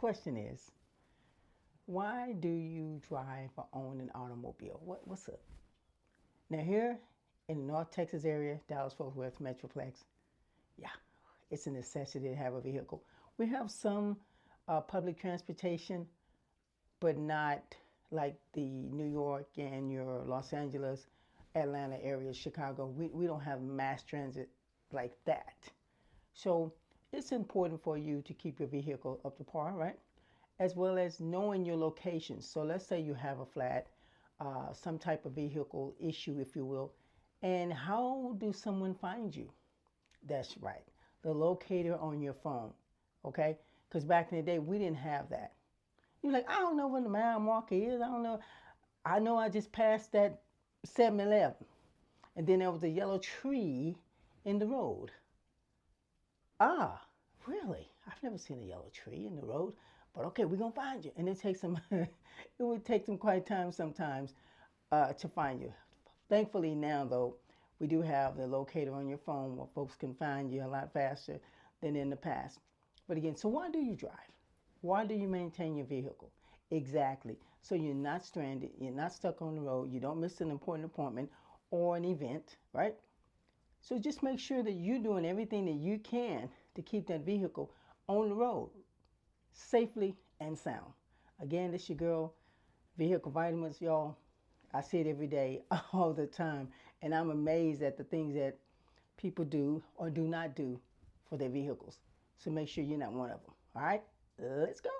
Question is, why do you drive or own an automobile? What's up? Now here in the North Texas area, Dallas-Fort Worth Metroplex, yeah, it's a necessity to have a vehicle. We have some public transportation, but not like the New York and your Los Angeles, Atlanta areas, Chicago. We don't have mass transit like that. So it's important for you to keep your vehicle up to par, right? As well as knowing your location. So let's say you have a flat, some type of vehicle issue, if you will, and how do someone find you? That's right, the locator on your phone, okay? Because back in the day, we didn't have that. You're like, I don't know where the mile marker is. I don't know. I know I just passed that 7-Eleven. And then there was a yellow tree in the road. Ah, really? I've never seen a yellow tree in the road. But okay, we're gonna find you. And it takes some it would take some quite time sometimes to find you. Thankfully now though, we do have the locator on your phone where folks can find you a lot faster than in the past. But again, so why do you drive? Why do you maintain your vehicle? Exactly. So you're not stranded, you're not stuck on the road, you don't miss an important appointment or an event, right? So just make sure that you're doing everything that you can to keep that vehicle on the road safely and sound. Again, this your girl, Vehicle Vitamins, y'all. I see it every day, all the time, and I'm amazed at the things that people do or do not do for their vehicles. So make sure you're not one of them. All right, let's go.